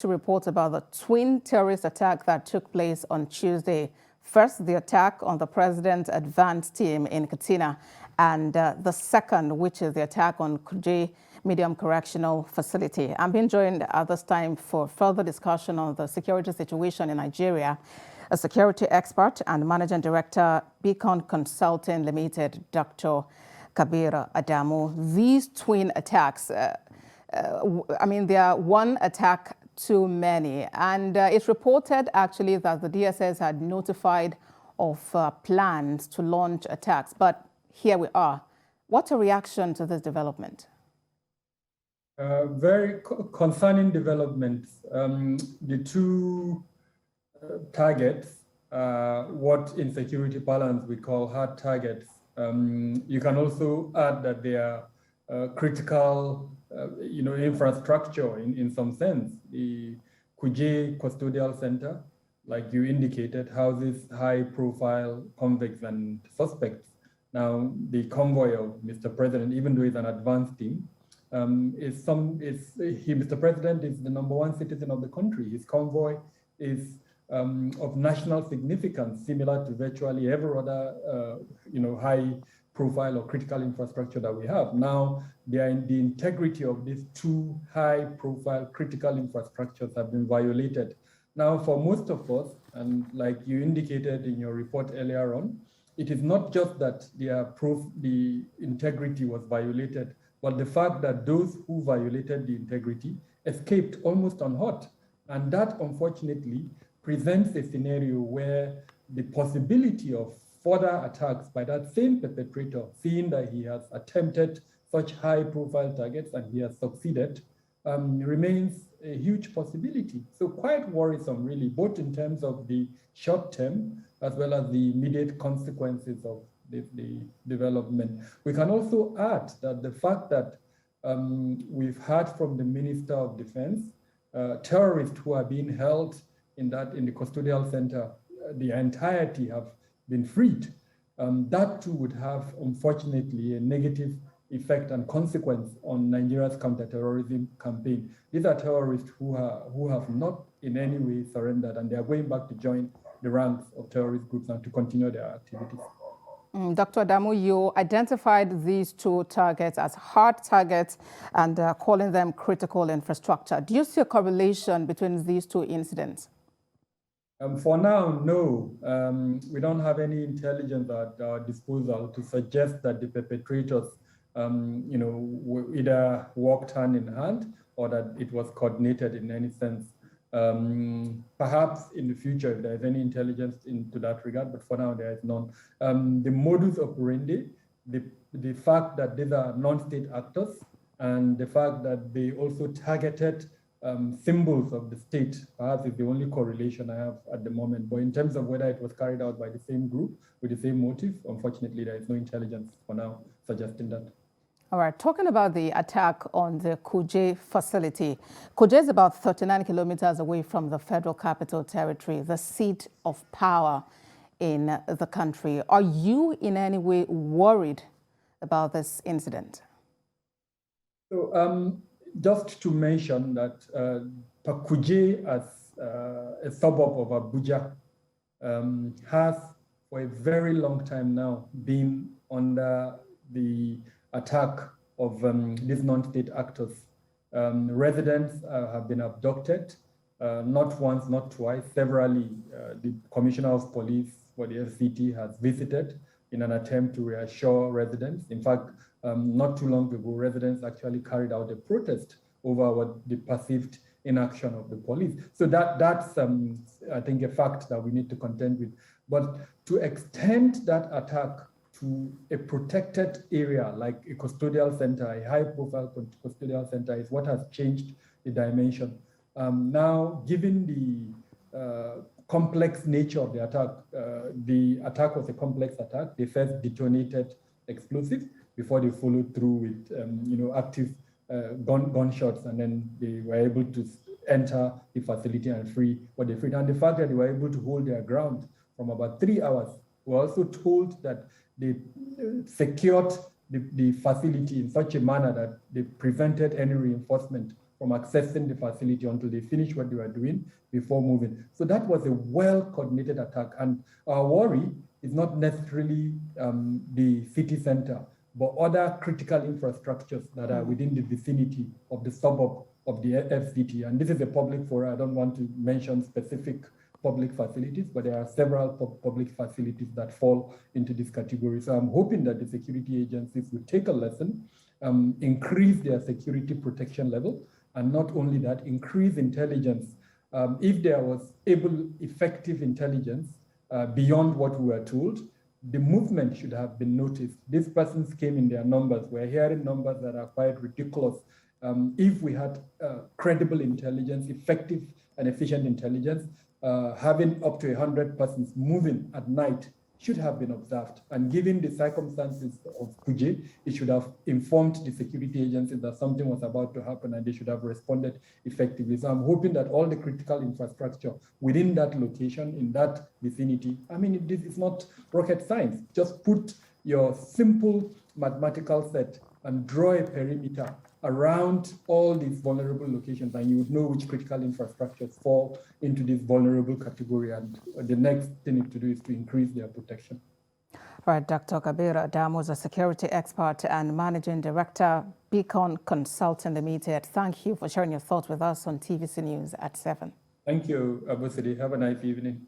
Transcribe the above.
To report about the twin terrorist attack that took place on Tuesday. First, the attack on the president's advance team in Katsina, and the second, which is the attack on Kuje Medium Correctional Facility. I'm being joined at this time for further discussion on the security situation in Nigeria. A security expert and managing director, Beacon Consulting Limited, Dr. Kabir Adamu. These twin attacks, they are one attack too many, and it's reported actually that the DSS had notified of plans to launch attacks, but here we are. What's a reaction to this development? Very concerning developments. The two targets, what in security balance we call hard targets. You can also add that they are critical infrastructure in some sense. The Kuje Custodial Center, like you indicated, houses high-profile convicts and suspects. Now, the convoy of Mr. President, even though it's an advanced team, Mr. President is the #1 citizen of the country. His convoy is of national significance, similar to virtually every other, high-profile or critical infrastructure that we have. Now, the integrity of these two high-profile critical infrastructures have been violated. Now, for most of us, and like you indicated in your report earlier on, it is not just that the integrity was violated, but the fact that those who violated the integrity escaped almost unhurt. And that, unfortunately, presents a scenario where the possibility of further attacks by that same perpetrator, seeing that he has attempted such high-profile targets and he has succeeded, remains a huge possibility. So quite worrisome, really, both in terms of the short term as well as the immediate consequences of the development. We can also add that the fact that we've heard from the Minister of Defense, terrorists who are being held in the custodial center, the entirety have been freed. That too would have, unfortunately, a negative effect and consequence on Nigeria's counterterrorism campaign. These are terrorists who have not in any way surrendered, and they are going back to join the ranks of terrorist groups and to continue their activities. Dr. Adamu, you identified these two targets as hard targets and calling them critical infrastructure. Do you see a correlation between these two incidents? For now, no. We don't have any intelligence at our disposal to suggest that the perpetrators, either worked hand in hand or that it was coordinated in any sense. Perhaps in the future, if there is any intelligence into that regard, but for now, there is none. The modus operandi, the fact that these are non-state actors, and the fact that they also targeted symbols of the state, perhaps is the only correlation I have at the moment. But in terms of whether it was carried out by the same group with the same motive, unfortunately, there is no intelligence for now suggesting that. All right, talking about the attack on the Kuje facility. Kuje is about 39 kilometers away from the Federal Capital Territory, the seat of power in the country. Are you in any way worried about this incident? So, just to mention that Kuje, as a suburb of Abuja, has for a very long time now been under the attack of these non-state actors. Residents have been abducted, not once, not twice, severally. The Commissioner of Police for the FCT has visited in an attempt to reassure residents. In fact, not too long ago, residents actually carried out a protest over the perceived inaction of the police. So that's, I think, a fact that we need to contend with. But to extend that attack to a protected area like a custodial center, a high-profile custodial center, is what has changed the dimension. Now, given the complex nature of the attack was a complex attack. They first detonated explosives before they followed through with active gunshots, and then they were able to enter the facility and free what they freed. And the fact that they were able to hold their ground from about 3 hours. We were also told that they secured the facility in such a manner that they prevented any reinforcement from accessing the facility until they finish what they were doing before moving. So that was a well-coordinated attack. And our worry is not necessarily the city center, but other critical infrastructures that are within the vicinity of the suburb of the FCT. And this is a public forum. I don't want to mention specific public facilities, but there are several public facilities that fall into this category. So I'm hoping that the security agencies will take a lesson, increase their security protection level, and not only that, increase intelligence. If there was effective intelligence beyond what we were told, the movement should have been noticed. These persons came in their numbers. We're hearing numbers that are quite ridiculous. If we had credible intelligence, effective and efficient intelligence, having up to 100 persons moving at night should have been observed. And given the circumstances of Kuje, it should have informed the security agencies that something was about to happen and they should have responded effectively. So I'm hoping that all the critical infrastructure within that location, in that vicinity, I mean, this is not rocket science. Just put your simple mathematical set and draw a perimeter around all these vulnerable locations, and you would know which critical infrastructures fall into this vulnerable category. And the next thing to do is to increase their protection. Right, Dr. Kabir Adamu is a security expert and managing director, Beacon Consulting Limited. Thank you for sharing your thoughts with us on TVC News at 7. Thank you, Abusidi. Have a nice evening.